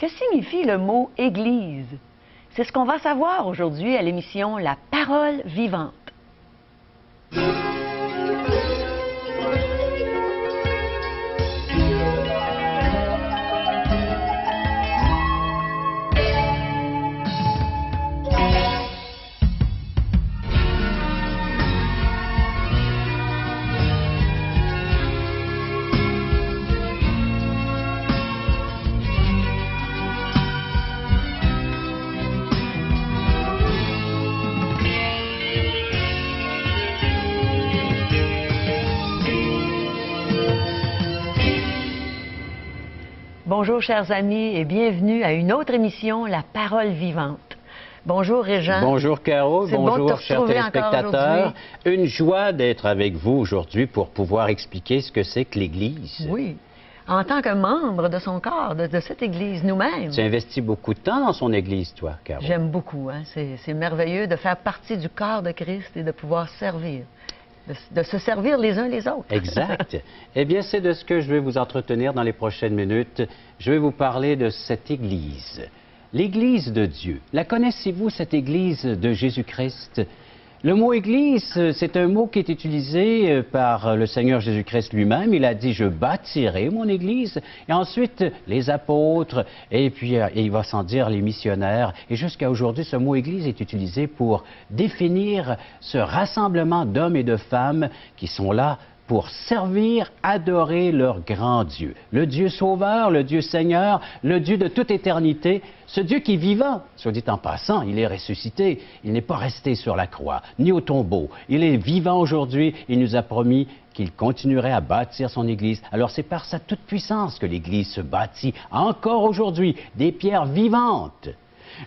Que signifie le mot « Église » ? C'est ce qu'on va savoir aujourd'hui à l'émission La Parole vivante. Bonjour, chers amis, et bienvenue à une autre émission, La Parole vivante. Bonjour, Régent. Bonjour, Caro. Bonjour, chers téléspectateurs. Une joie d'être avec vous aujourd'hui pour pouvoir expliquer ce que c'est que l'Église. Oui. En tant que membre de son corps, de cette Église, nous-mêmes. Tu investis beaucoup de temps dans son Église, toi, Caro. J'aime beaucoup. Hein? C'est merveilleux de faire partie du corps de Christ et de pouvoir servir. De se servir les uns les autres. Exact. Eh bien, c'est de ce que je vais vous entretenir dans les prochaines minutes. Je vais vous parler de cette Église. L'Église de Dieu. La connaissez-vous, cette Église de Jésus-Christ? Le mot Église, c'est un mot qui est utilisé par le Seigneur Jésus-Christ lui-même. Il a dit « Je bâtirai mon Église ». Et ensuite, les apôtres, et puis il va sans dire les missionnaires. Et jusqu'à aujourd'hui, ce mot Église est utilisé pour définir ce rassemblement d'hommes et de femmes qui sont là pour servir, adorer leur grand Dieu. Le Dieu sauveur, le Dieu Seigneur, le Dieu de toute éternité, ce Dieu qui est vivant, soit dit en passant, il est ressuscité, il n'est pas resté sur la croix, ni au tombeau. Il est vivant aujourd'hui, il nous a promis qu'il continuerait à bâtir son Église. Alors c'est par sa toute-puissance que l'Église se bâtit encore aujourd'hui, des pierres vivantes.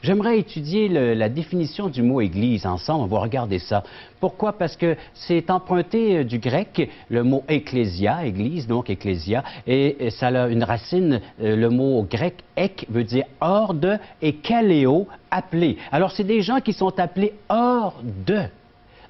J'aimerais étudier la définition du mot « Église » ensemble. On va regarder ça. Pourquoi? Parce que c'est emprunté du grec, le mot « ecclésia », Église, donc « ecclésia », et ça a une racine, le mot grec « ek » veut dire « hors de » et « kaléo », « appelé ». Alors, c'est des gens qui sont appelés hors de.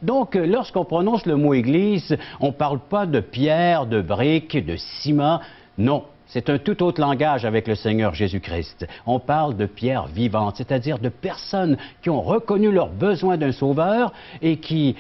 Donc, lorsqu'on prononce le mot « Église », on ne parle pas de pierre, de briques, de ciment, non. C'est un tout autre langage avec le Seigneur Jésus-Christ. On parle de pierres vivantes, c'est-à-dire de personnes qui ont reconnu leur besoin d'un sauveur et qui,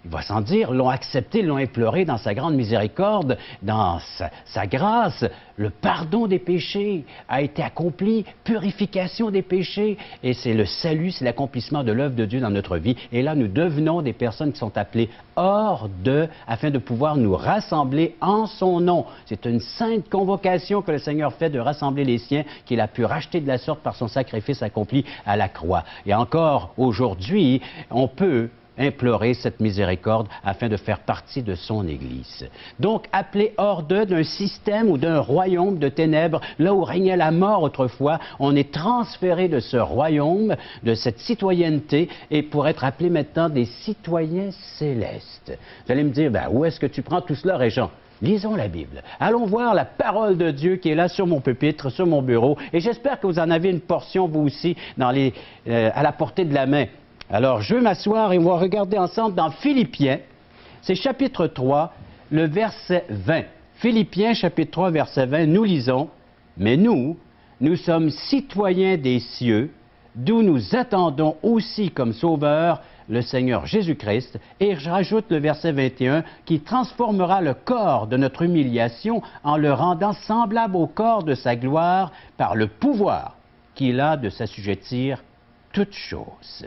il va sans dire, l'ont accepté, l'ont imploré dans sa grande miséricorde, dans sa grâce. Le pardon des péchés a été accompli, purification des péchés, et c'est le salut, c'est l'accomplissement de l'œuvre de Dieu dans notre vie. Et là, nous devenons des personnes qui sont appelées hors de, afin de pouvoir nous rassembler en son nom. C'est une sainte convocation que le Seigneur fait de rassembler les siens, qu'il a pu racheter de la sorte par son sacrifice accompli à la croix. Et encore aujourd'hui, on peut implorer cette miséricorde afin de faire partie de son Église. Donc, appelé hors d'un système ou d'un royaume de ténèbres, là où régnait la mort autrefois, on est transféré de ce royaume, de cette citoyenneté, et pour être appelé maintenant des citoyens célestes. Vous allez me dire, ben, où est-ce que tu prends tout cela, Régent? Lisons la Bible. Allons voir la parole de Dieu qui est là sur mon pupitre, sur mon bureau, et j'espère que vous en avez une portion, vous aussi, à la portée de la main. Alors, je vais m'asseoir et on va regarder ensemble dans Philippiens, c'est chapitre 3, le verset 20. Philippiens, chapitre 3, verset 20, nous lisons « Mais nous sommes citoyens des cieux, d'où nous attendons aussi comme sauveur le Seigneur Jésus-Christ. » Et je rajoute le verset 21, qui transformera le corps de notre humiliation en le rendant semblable au corps de sa gloire par le pouvoir qu'il a de s'assujettir toutes choses.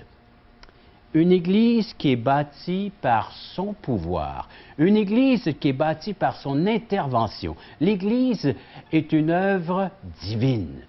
Une Église qui est bâtie par son pouvoir, une Église qui est bâtie par son intervention. L'Église est une œuvre divine,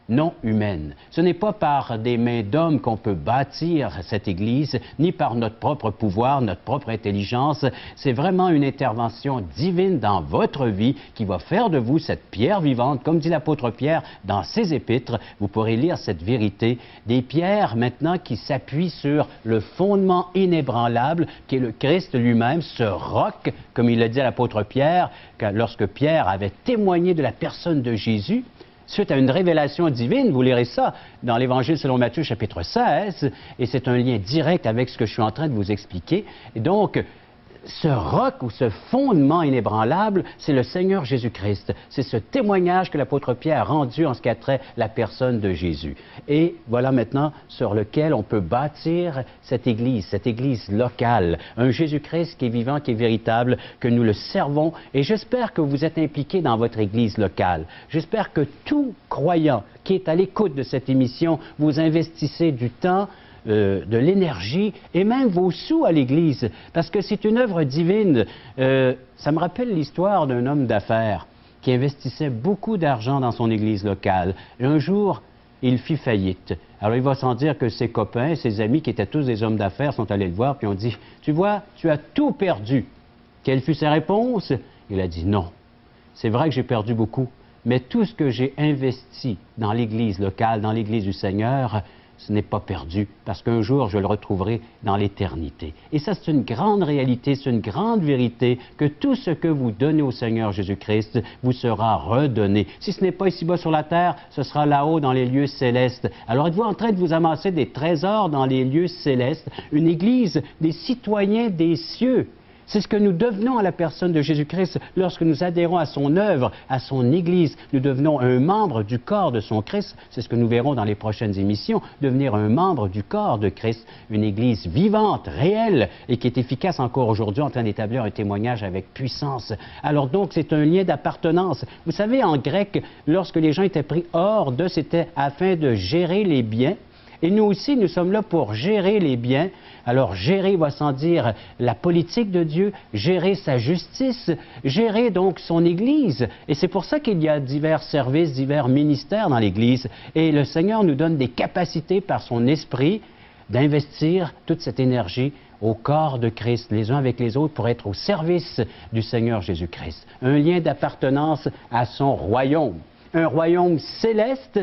non humaine. Ce n'est pas par des mains d'hommes qu'on peut bâtir cette Église, ni par notre propre pouvoir, notre propre intelligence. C'est vraiment une intervention divine dans votre vie qui va faire de vous cette pierre vivante, comme dit l'apôtre Pierre dans ses épîtres. Vous pourrez lire cette vérité. Des pierres maintenant qui s'appuient sur le fondement inébranlable qui est le Christ lui-même, ce roc, comme il l'a dit à l'apôtre Pierre, lorsque Pierre avait témoigné de la personne de Jésus. Suite à une révélation divine, vous lirez ça dans l'Évangile selon Matthieu, chapitre 16, et c'est un lien direct avec ce que je suis en train de vous expliquer. Et donc, ce roc ou ce fondement inébranlable, c'est le Seigneur Jésus-Christ. C'est ce témoignage que l'apôtre Pierre a rendu en ce qui a trait la personne de Jésus. Et voilà maintenant sur lequel on peut bâtir cette Église locale. Un Jésus-Christ qui est vivant, qui est véritable, que nous le servons. Et j'espère que vous êtes impliqués dans votre Église locale. J'espère que tout croyant qui est à l'écoute de cette émission, vous investissez du temps, de l'énergie et même vos sous à l'Église, parce que c'est une œuvre divine. Ça me rappelle l'histoire d'un homme d'affaires qui investissait beaucoup d'argent dans son Église locale. Et un jour, il fit faillite. Alors il va sans dire que ses copains, ses amis, qui étaient tous des hommes d'affaires, sont allés le voir et ont dit « Tu vois, tu as tout perdu. » Quelle fut sa réponse? Il a dit « Non, c'est vrai que j'ai perdu beaucoup, mais tout ce que j'ai investi dans l'Église locale, dans l'Église du Seigneur, ce n'est pas perdu, parce qu'un jour, je le retrouverai dans l'éternité. » Et ça, c'est une grande réalité, c'est une grande vérité, que tout ce que vous donnez au Seigneur Jésus-Christ vous sera redonné. Si ce n'est pas ici-bas sur la terre, ce sera là-haut dans les lieux célestes. Alors, êtes-vous en train de vous amasser des trésors dans les lieux célestes, une Église des citoyens des cieux? C'est ce que nous devenons à la personne de Jésus-Christ lorsque nous adhérons à son œuvre, à son Église. Nous devenons un membre du corps de son Christ. C'est ce que nous verrons dans les prochaines émissions, devenir un membre du corps de Christ, une Église vivante, réelle et qui est efficace encore aujourd'hui en train d'établir un témoignage avec puissance. Alors donc, c'est un lien d'appartenance. Vous savez, en grec, lorsque les gens étaient pris hors d'eux, c'était afin de gérer les biens. Et nous aussi, nous sommes là pour gérer les biens. Alors, gérer va sans dire la politique de Dieu, gérer sa justice, gérer donc son Église. Et c'est pour ça qu'il y a divers services, divers ministères dans l'Église. Et le Seigneur nous donne des capacités par son esprit d'investir toute cette énergie au corps de Christ, les uns avec les autres, pour être au service du Seigneur Jésus-Christ. Un lien d'appartenance à son royaume. Un royaume céleste.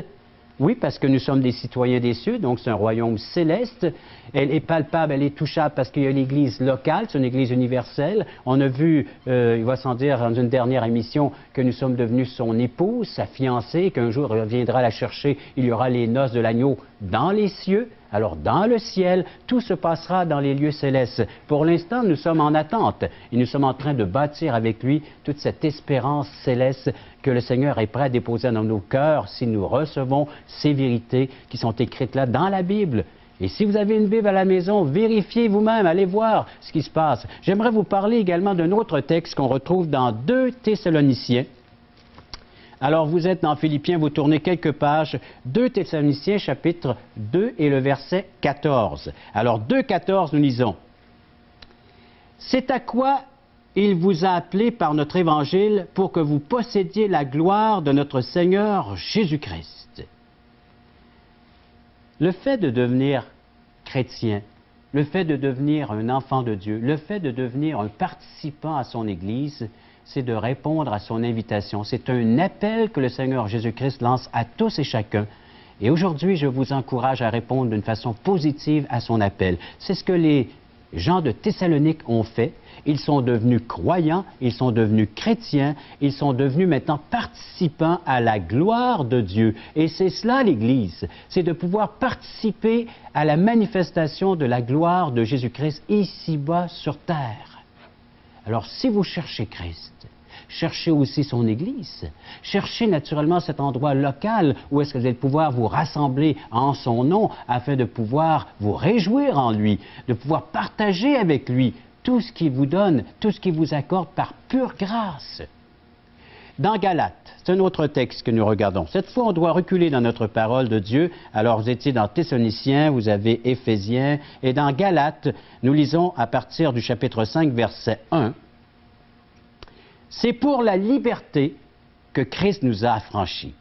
Oui, parce que nous sommes des citoyens des cieux, donc c'est un royaume céleste. Elle est palpable, elle est touchable parce qu'il y a l'Église locale, c'est une Église universelle. On a vu, il va sans dire, dans une dernière émission, que nous sommes devenus son épouse, sa fiancée, qu'un jour elle viendra la chercher, il y aura les noces de l'agneau dans les cieux. Alors, dans le ciel, tout se passera dans les lieux célestes. Pour l'instant, nous sommes en attente et nous sommes en train de bâtir avec lui toute cette espérance céleste que le Seigneur est prêt à déposer dans nos cœurs si nous recevons ces vérités qui sont écrites là dans la Bible. Et si vous avez une Bible à la maison, vérifiez vous-même, allez voir ce qui se passe. J'aimerais vous parler également d'un autre texte qu'on retrouve dans 2 Thessaloniciens. Alors, vous êtes dans Philippiens, vous tournez quelques pages, 2 Thessaloniciens, chapitre 2 et le verset 14. Alors, 2,14, nous lisons. « C'est à quoi il vous a appelé par notre évangile pour que vous possédiez la gloire de notre Seigneur Jésus-Christ. » Le fait de devenir chrétien, le fait de devenir un enfant de Dieu, le fait de devenir un participant à son Église, c'est de répondre à son invitation. C'est un appel que le Seigneur Jésus-Christ lance à tous et chacun. Et aujourd'hui, je vous encourage à répondre d'une façon positive à son appel. C'est ce que les gens de Thessalonique ont fait. Ils sont devenus croyants, ils sont devenus chrétiens, ils sont devenus maintenant participants à la gloire de Dieu. Et c'est cela l'Église, c'est de pouvoir participer à la manifestation de la gloire de Jésus-Christ ici-bas sur terre. Alors, si vous cherchez Christ, cherchez aussi son Église. Cherchez naturellement cet endroit local où est-ce que vous allez pouvoir vous rassembler en son nom afin de pouvoir vous réjouir en lui, de pouvoir partager avec lui tout ce qu'il vous donne, tout ce qu'il vous accorde par pure grâce. Dans Galates, c'est un autre texte que nous regardons. Cette fois, on doit reculer dans notre parole de Dieu. Alors, vous étiez dans Thessaloniciens, vous avez Éphésiens, et dans Galates, nous lisons à partir du chapitre 5, verset 1. « C'est pour la liberté que Christ nous a affranchis.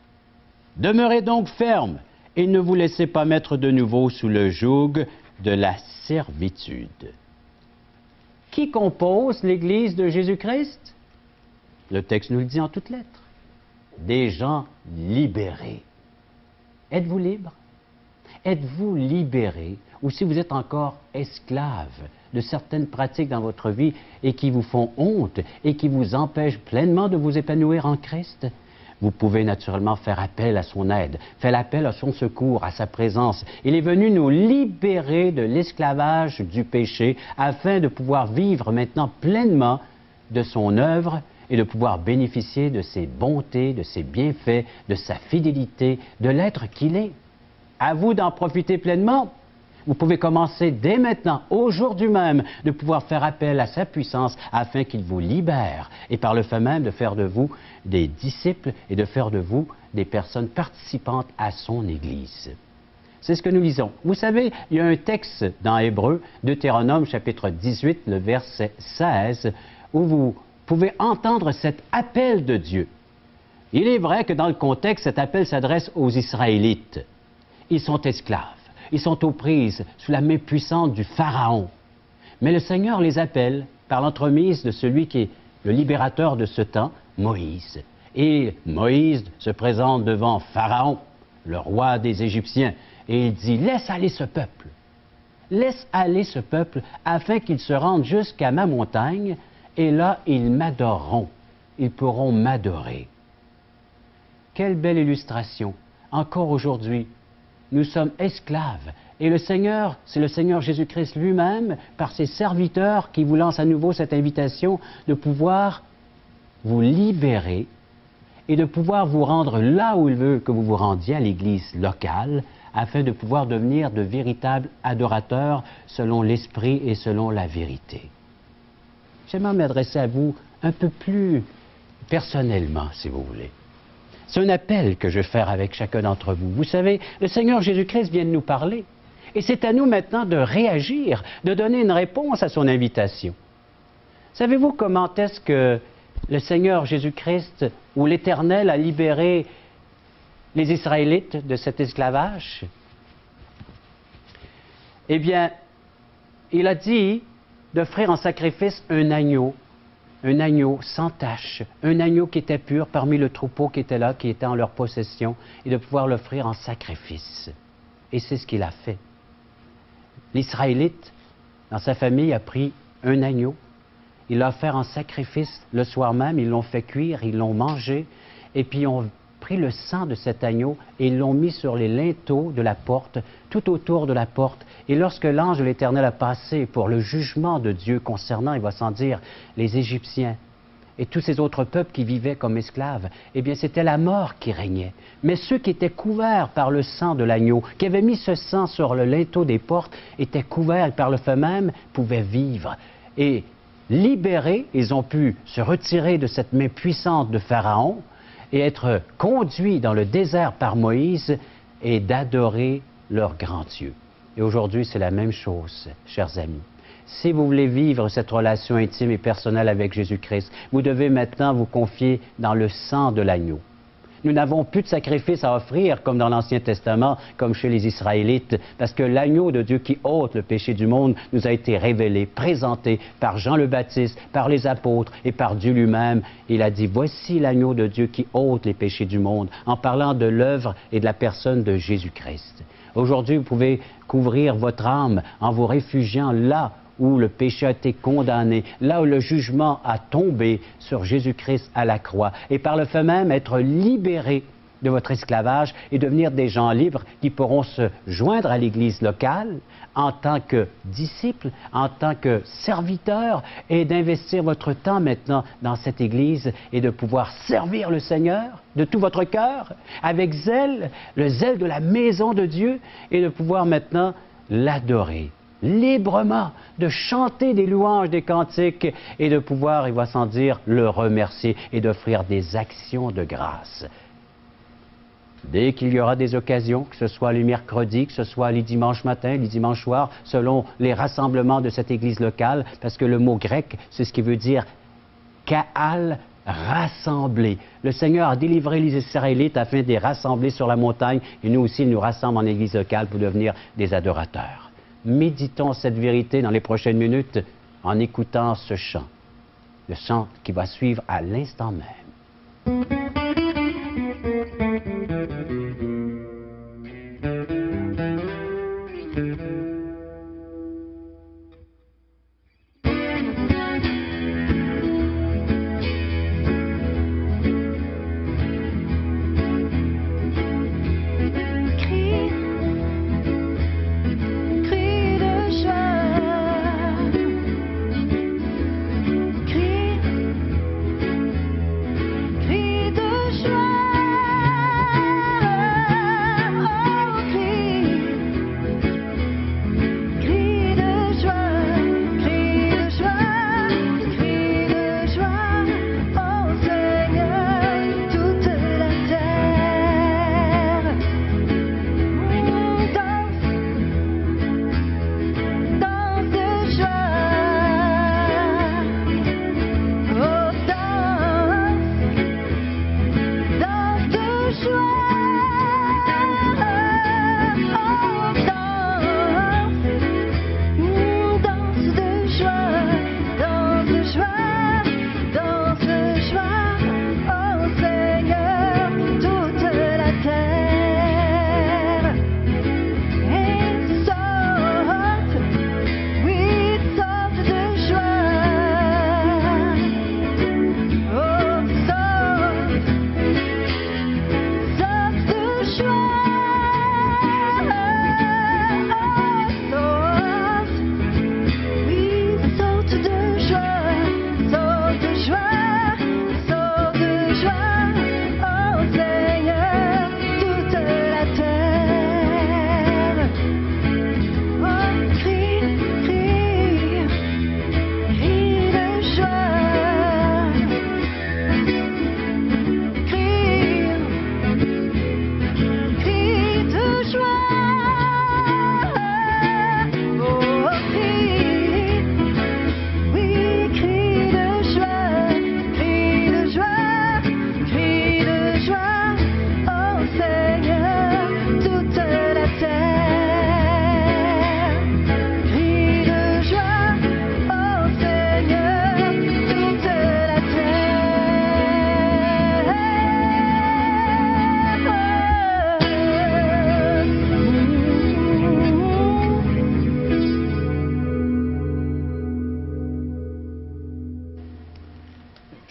Demeurez donc fermes et ne vous laissez pas mettre de nouveau sous le joug de la servitude. » Qui compose l'Église de Jésus-Christ? Le texte nous le dit en toutes lettres. Des gens libérés. Êtes-vous libre? Êtes-vous libéré? Ou si vous êtes encore esclave de certaines pratiques dans votre vie et qui vous font honte et qui vous empêchent pleinement de vous épanouir en Christ? vous pouvez naturellement faire appel à son aide, faire appel à son secours, à sa présence. Il est venu nous libérer de l'esclavage du péché afin de pouvoir vivre maintenant pleinement de son œuvre et de pouvoir bénéficier de ses bontés, de ses bienfaits, de sa fidélité, de l'être qu'il est. À vous d'en profiter pleinement. Vous pouvez commencer dès maintenant, aujourd'hui même, de pouvoir faire appel à sa puissance afin qu'il vous libère et par le fait même de faire de vous des disciples et de faire de vous des personnes participantes à son Église. C'est ce que nous lisons. Vous savez, il y a un texte dans Hébreux, Deutéronome chapitre 18, le verset 16, où vous pouvez entendre cet appel de Dieu. Il est vrai que dans le contexte, cet appel s'adresse aux Israélites. Ils sont esclaves. Ils sont aux prises sous la main puissante du Pharaon. Mais le Seigneur les appelle par l'entremise de celui qui est le libérateur de ce temps, Moïse. Et Moïse se présente devant Pharaon, le roi des Égyptiens, et il dit « Laisse aller ce peuple. Laisse aller ce peuple afin qu'ils se rendent jusqu'à ma montagne, et là ils m'adoreront. Ils pourront m'adorer. » Quelle belle illustration. Encore aujourd'hui, nous sommes esclaves. Et le Seigneur, c'est le Seigneur Jésus-Christ lui-même, par ses serviteurs, qui vous lance à nouveau cette invitation de pouvoir vous libérer et de pouvoir vous rendre là où il veut que vous vous rendiez, à l'Église locale, afin de pouvoir devenir de véritables adorateurs selon l'Esprit et selon la vérité. J'aimerais m'adresser à vous un peu plus personnellement, si vous voulez. C'est un appel que je vais faire avec chacun d'entre vous. Vous savez, le Seigneur Jésus-Christ vient de nous parler. Et c'est à nous maintenant de réagir, de donner une réponse à son invitation. Savez-vous comment est-ce que le Seigneur Jésus-Christ ou l'Éternel a libéré les Israélites de cet esclavage? Eh bien, il a dit d'offrir en sacrifice un agneau sans tache, un agneau qui était pur parmi le troupeau qui était là, qui était en leur possession, et de pouvoir l'offrir en sacrifice. Et c'est ce qu'il a fait. L'Israélite, dans sa famille, a pris un agneau, il l'a offert en sacrifice le soir même, ils l'ont fait cuire, ils l'ont mangé, et puis ils ont pris le sang de cet agneau et ils l'ont mis sur les linteaux de la porte, tout autour de la porte. Et lorsque l'ange de l'Éternel a passé pour le jugement de Dieu concernant, il va sans dire, les Égyptiens et tous ces autres peuples qui vivaient comme esclaves, eh bien c'était la mort qui régnait. Mais ceux qui étaient couverts par le sang de l'agneau, qui avaient mis ce sang sur le linteau des portes, étaient couverts et par le fait même pouvaient vivre. Et libérés, ils ont pu se retirer de cette main puissante de Pharaon et être conduits dans le désert par Moïse et d'adorer leur grand Dieu. Et aujourd'hui, c'est la même chose, chers amis. Si vous voulez vivre cette relation intime et personnelle avec Jésus-Christ, vous devez maintenant vous confier dans le sang de l'agneau. Nous n'avons plus de sacrifice à offrir comme dans l'Ancien Testament, comme chez les Israélites, parce que l'agneau de Dieu qui ôte le péché du monde nous a été révélé, présenté par Jean le Baptiste, par les apôtres et par Dieu lui-même. Il a dit, voici l'agneau de Dieu qui ôte les péchés du monde, en parlant de l'œuvre et de la personne de Jésus-Christ. Aujourd'hui, vous pouvez couvrir votre âme en vous réfugiant là où le péché a été condamné, là où le jugement a tombé sur Jésus-Christ à la croix, et par le fait même être libérés de votre esclavage et devenir des gens libres qui pourront se joindre à l'Église locale en tant que disciples, en tant que serviteurs, et d'investir votre temps maintenant dans cette Église et de pouvoir servir le Seigneur de tout votre cœur, avec zèle, le zèle de la maison de Dieu, et de pouvoir maintenant l'adorer librement, de chanter des louanges, des cantiques, et de pouvoir, il va sans dire, le remercier et d'offrir des actions de grâce. Dès qu'il y aura des occasions, que ce soit les mercredis, que ce soit les dimanches matins, les dimanches soirs, selon les rassemblements de cette église locale, parce que le mot grec, c'est ce qui veut dire « kaal », rassembler. Le Seigneur a délivré les Israélites afin de les rassembler sur la montagne, et nous aussi, il nous rassemble en église locale pour devenir des adorateurs. Méditons cette vérité dans les prochaines minutes en écoutant ce chant, le chant qui va suivre à l'instant même.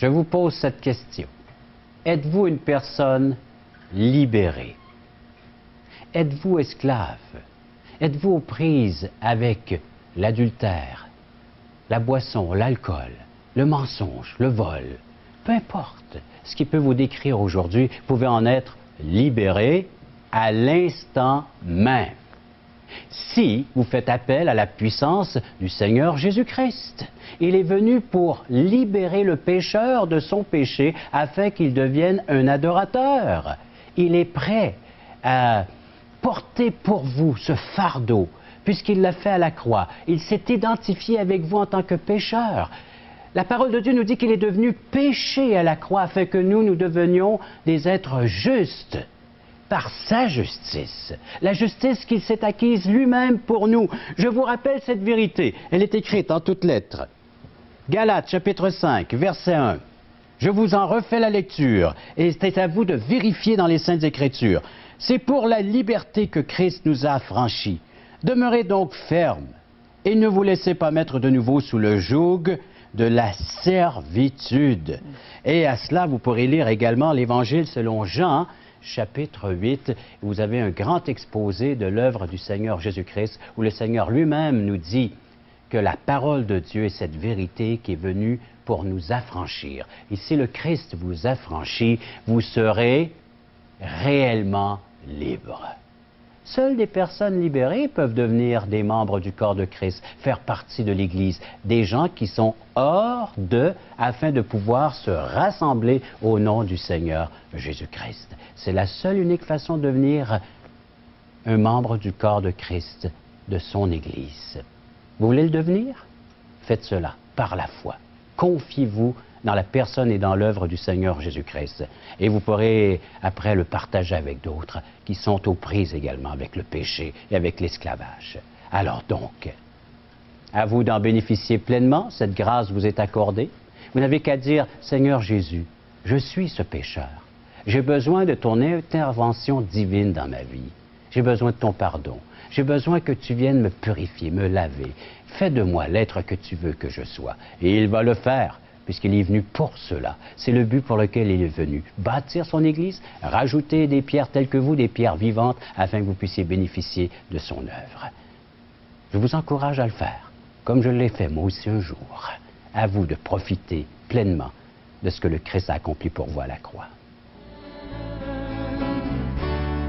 je vous pose cette question. Êtes-vous une personne libérée? Êtes-vous esclave? Êtes-vous aux prises avec l'adultère, la boisson, l'alcool, le mensonge, le vol? Peu importe ce qui peut vous décrire aujourd'hui, vous pouvez en être libéré à l'instant même. Si vous faites appel à la puissance du Seigneur Jésus-Christ. Il est venu pour libérer le pécheur de son péché afin qu'il devienne un adorateur. Il est prêt à porter pour vous ce fardeau, puisqu'il l'a fait à la croix. Il s'est identifié avec vous en tant que pécheur. La parole de Dieu nous dit qu'il est devenu péché à la croix afin que nous devenions des êtres justes par sa justice, la justice qu'il s'est acquise lui-même pour nous. Je vous rappelle cette vérité, elle est écrite en toutes lettres. Galates chapitre 5, verset 1. Je vous en refais la lecture, et c'est à vous de vérifier dans les Saintes Écritures. C'est pour la liberté que Christ nous a affranchis. Demeurez donc fermes, et ne vous laissez pas mettre de nouveau sous le joug de la servitude. Et à cela, vous pourrez lire également l'Évangile selon Jean, chapitre 8, vous avez un grand exposé de l'œuvre du Seigneur Jésus-Christ, où le Seigneur lui-même nous dit que la parole de Dieu est cette vérité qui est venue pour nous affranchir. Et si le Christ vous affranchit, vous serez réellement libre. Seules des personnes libérées peuvent devenir des membres du corps de Christ, faire partie de l'Église, des gens qui sont hors d'eux afin de pouvoir se rassembler au nom du Seigneur Jésus-Christ. C'est la seule unique façon de devenir un membre du corps de Christ, de son Église. Vous voulez le devenir? Faites cela par la foi. Confiez-vous dans la personne et dans l'œuvre du Seigneur Jésus-Christ. Et vous pourrez après le partager avec d'autres qui sont aux prises également avec le péché et avec l'esclavage. Alors donc, à vous d'en bénéficier pleinement, cette grâce vous est accordée. Vous n'avez qu'à dire, Seigneur Jésus, je suis ce pécheur. J'ai besoin de ton intervention divine dans ma vie. J'ai besoin de ton pardon. J'ai besoin que tu viennes me purifier, me laver. Fais de moi l'être que tu veux que je sois. Et il va le faire, puisqu'il est venu pour cela. C'est le but pour lequel il est venu. Bâtir son Église, rajouter des pierres telles que vous, des pierres vivantes, afin que vous puissiez bénéficier de son œuvre. Je vous encourage à le faire, comme je l'ai fait moi aussi un jour. À vous de profiter pleinement de ce que le Christ a accompli pour vous à la croix.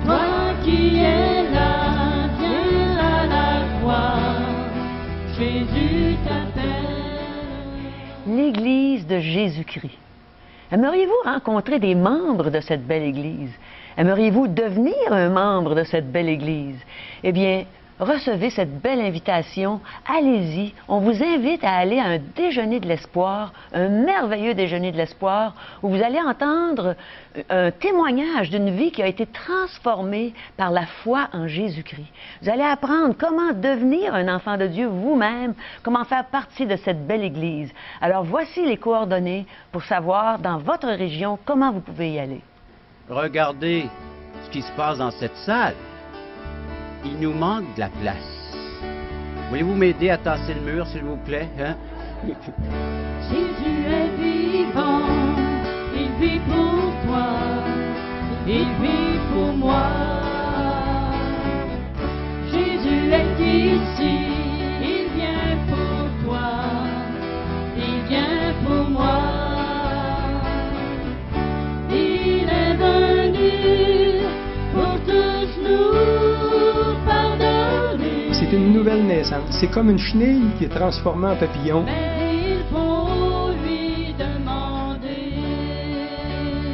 Toi qui es là, viens à la croix, Jésus t'appelle. L'Église de Jésus-Christ. Aimeriez-vous rencontrer des membres de cette belle Église? Aimeriez-vous devenir un membre de cette belle Église? Eh bien, recevez cette belle invitation. Allez-y. On vous invite à aller à un déjeuner de l'espoir, un merveilleux déjeuner de l'espoir, où vous allez entendre un témoignage d'une vie qui a été transformée par la foi en Jésus-Christ. Vous allez apprendre comment devenir un enfant de Dieu vous-même, comment faire partie de cette belle Église. Alors voici les coordonnées pour savoir dans votre région comment vous pouvez y aller. Regardez ce qui se passe dans cette salle. Il nous manque de la place. Voulez-vous m'aider à tasser le mur, s'il vous plaît? Hein? Jésus est vivant, il vit pour toi, il vit pour moi. Jésus est ici, il vient pour toi, il vient pour moi. Il est venu pour tous nous pardonner. C'est une nouvelle naissance. C'est comme une chenille qui est transformée en papillon. Mais il faut lui demander.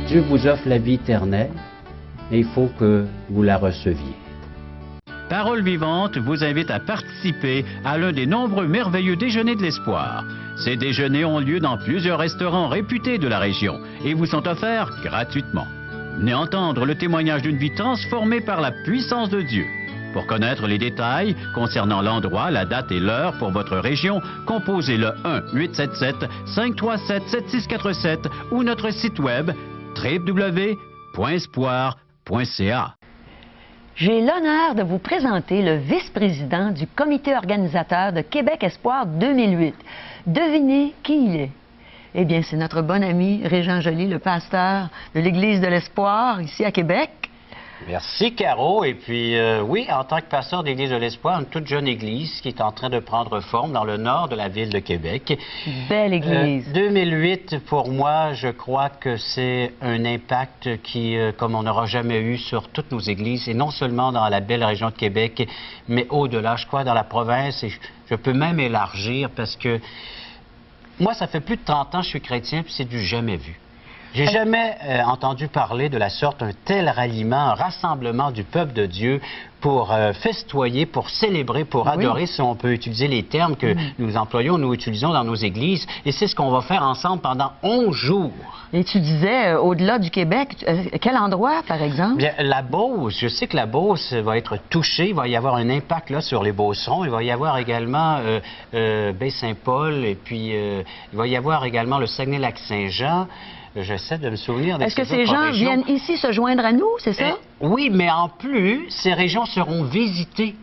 Dieu vous offre la vie éternelle et il faut que vous la receviez. Parole vivante vous invite à participer à l'un des nombreux merveilleux déjeuners de l'espoir. Ces déjeuners ont lieu dans plusieurs restaurants réputés de la région et vous sont offerts gratuitement. Venez entendre le témoignage d'une vie transformée par la puissance de Dieu. Pour connaître les détails concernant l'endroit, la date et l'heure pour votre région, composez le 1-877-537-7647 ou notre site web www.espoir.ca. J'ai l'honneur de vous présenter le vice-président du comité organisateur de Québec Espoir 2008. Devinez qui il est. Eh bien, c'est notre bon ami Régent Joly, le pasteur de l'Église de l'Espoir, ici à Québec. Merci, Caro. Et puis, oui, en tant que pasteur de l'Église de l'Espoir, une toute jeune église qui est en train de prendre forme dans le nord de la ville de Québec. Belle église. 2008, pour moi, je crois que c'est un impact qui, comme on n'aura jamais eu sur toutes nos églises, et non seulement dans la belle région de Québec, mais au-delà, je crois, dans la province. Et je peux même élargir parce que moi, ça fait plus de 30 ans que je suis chrétien, puis c'est du jamais vu. J'ai jamais entendu parler de la sorte un tel ralliement, un rassemblement du peuple de Dieu pour festoyer, pour célébrer, pour adorer, si on peut utiliser les termes que nous employons, nous utilisons dans nos églises. Et c'est ce qu'on va faire ensemble pendant 11 jours. Et tu disais, au-delà du Québec, quel endroit, par exemple? Bien, la Beauce, je sais que la Beauce va être touchée, il va y avoir un impact là sur les Beaucerons. Il va y avoir également Baie-Saint-Paul, et puis il va y avoir également le Saguenay-Lac-Saint-Jean. J'essaie de me souvenir des Est-ce que ces gens viennent ici se joindre à nous, c'est ça? Oui, mais en plus, ces régions seront visitées.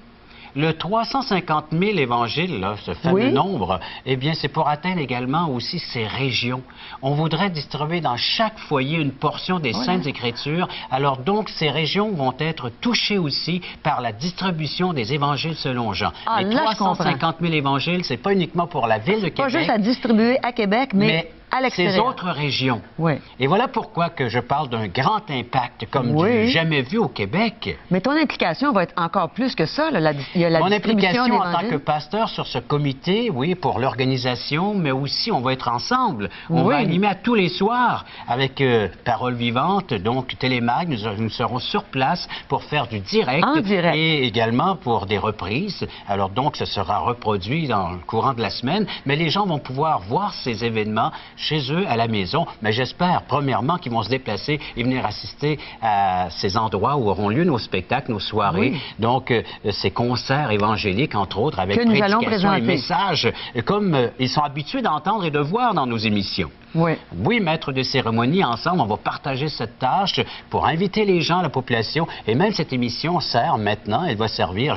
Le 350 000 évangiles, là, ce fameux nombre, eh bien, c'est pour atteindre également aussi ces régions. On voudrait distribuer dans chaque foyer une portion des Saintes Écritures. Alors donc, ces régions vont être touchées aussi par la distribution des évangiles selon Jean. Ah, les là, 350 000 évangiles, c'est pas uniquement pour la ville de Québec. Pas juste à distribuer à Québec, mais à l'extérieur. Ces autres régions. Oui. Et voilà pourquoi que je parle d'un grand impact, comme du jamais vu au Québec. Mais ton implication va être encore plus que ça. Là. Il y a la Mon distribution implication en tant d'évangiles. que pasteur sur ce comité, oui, pour l'organisation, mais aussi on va être ensemble. On va animer à tous les soirs avec Parole Vivante, donc Télémag. Nous serons sur place pour faire du direct. En direct. Et également pour des reprises. Alors donc, ce sera reproduit dans le courant de la semaine. Mais les gens vont pouvoir voir ces événements chez eux, à la maison. Mais j'espère, premièrement, qu'ils vont se déplacer et venir assister à ces endroits où auront lieu nos spectacles, nos soirées. Donc, ces concerts évangéliques, entre autres, avec prédications et messages, comme ils sont habitués d'entendre et de voir dans nos émissions. Oui, maître de cérémonie, ensemble, on va partager cette tâche pour inviter les gens, la population. Et même cette émission sert maintenant, elle va servir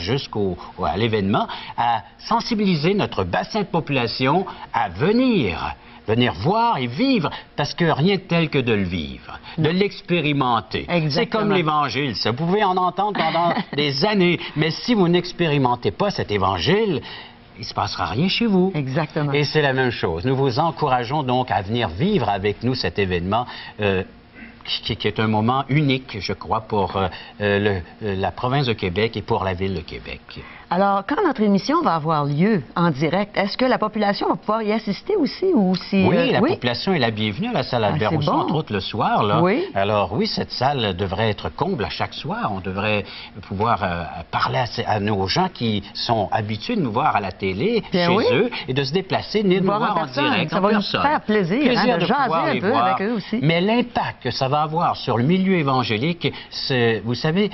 à l'événement, à sensibiliser notre bassin de population à venir voir et vivre, parce que rien de tel que de le vivre, de l'expérimenter. C'est comme l'Évangile, ça. Vous pouvez en entendre pendant des années, mais si vous n'expérimentez pas cet Évangile, il ne se passera rien chez vous. Exactement. Et c'est la même chose. Nous vous encourageons donc à venir vivre avec nous cet événement qui est un moment unique, je crois, pour la province de Québec et pour la ville de Québec. Alors, quand notre émission va avoir lieu en direct, est-ce que la population va pouvoir y assister aussi? Ou si, oui, la population est la bienvenue à la salle Albert Rousseau, entre autres le soir. Là. Alors oui, cette salle devrait être comble à chaque soir. On devrait pouvoir parler à nos gens qui sont habitués de nous voir à la télé, chez eux, et de se déplacer, venir nous voir en direct. Ça va nous faire plaisir de jaser un peu avec eux aussi. Mais l'impact que ça va avoir sur le milieu évangélique, vous savez...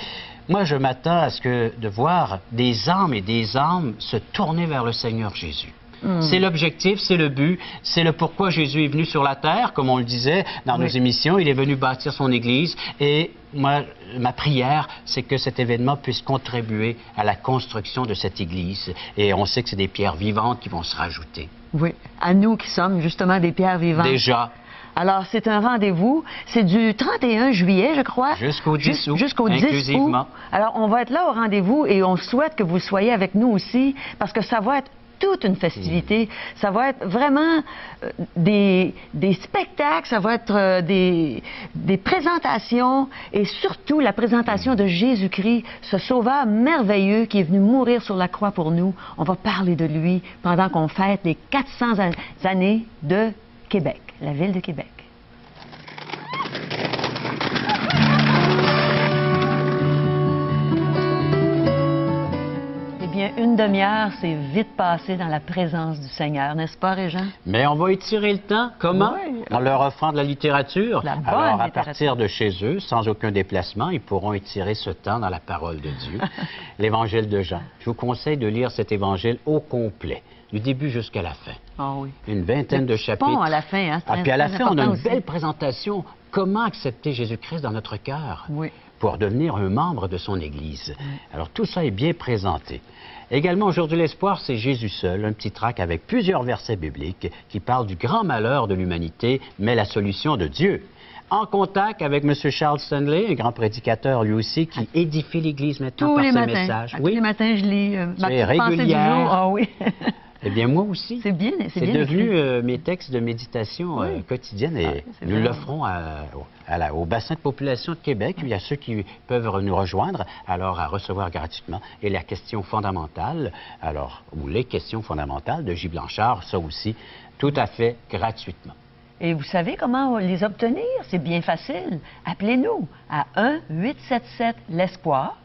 Moi, je m'attends à ce de voir des âmes et des âmes se tourner vers le Seigneur Jésus. C'est l'objectif, c'est le but, c'est le pourquoi Jésus est venu sur la terre, comme on le disait dans nos émissions. Il est venu bâtir son Église et moi, ma prière, c'est que cet événement puisse contribuer à la construction de cette Église. Et on sait que c'est des pierres vivantes qui vont se rajouter. Oui, à nous qui sommes justement des pierres vivantes. Déjà. Alors, c'est un rendez-vous. C'est du 31 juillet, je crois. Jusqu'au 10 août. Jusqu'au 10 août. Alors, on va être là au rendez-vous et on souhaite que vous soyez avec nous aussi parce que ça va être toute une festivité. Ça va être vraiment des spectacles, ça va être des présentations et surtout la présentation de Jésus-Christ, ce sauveur merveilleux qui est venu mourir sur la croix pour nous. On va parler de lui pendant qu'on fête les 400 années de Québec, la ville de Québec. Eh bien, une demi-heure, c'est vite passé dans la présence du Seigneur, n'est-ce pas, Régent? Mais on va étirer le temps. Comment? En leur offrant de la littérature. Alors, à partir de chez eux, sans aucun déplacement, ils pourront étirer ce temps dans la parole de Dieu. L'Évangile de Jean. Je vous conseille de lire cet Évangile au complet, du début jusqu'à la fin. Une vingtaine de chapitres. À la fin, hein? Puis à la fin, on a une belle présentation. Comment accepter Jésus-Christ dans notre cœur? pour devenir un membre de son Église. Alors tout ça est bien présenté. Également, Aujourd'hui l'Espoir, c'est Jésus seul, un petit tract avec plusieurs versets bibliques qui parlent du grand malheur de l'humanité, mais la solution de Dieu. En contact avec M. Charles Stanley, un grand prédicateur lui aussi, qui édifie l'Église maintenant par ses messages. Tous les matins, je lis ma petite pensée du jour. Ah oui. Eh bien, moi aussi. C'est bien, c'est bien devenu mes textes de méditation quotidienne et nous l'offrons au bassin de population de Québec. Il y a ceux qui peuvent nous rejoindre, alors à recevoir gratuitement. Et la question fondamentale, ou les questions fondamentales de J. Blanchard, ça aussi, tout à fait gratuitement. Et vous savez comment les obtenir? C'est bien facile. Appelez-nous à 1-877-l'Espoir,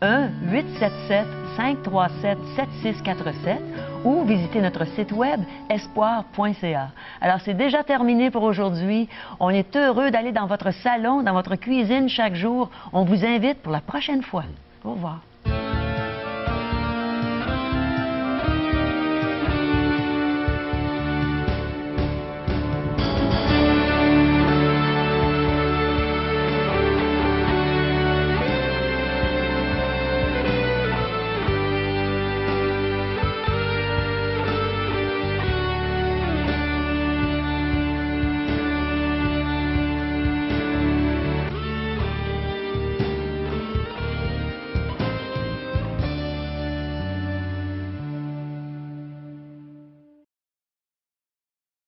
1-877-537-7647 ou visitez notre site web espoir.ca. Alors, c'est déjà terminé pour aujourd'hui. On est heureux d'aller dans votre salon, dans votre cuisine chaque jour. On vous invite pour la prochaine fois. Au revoir.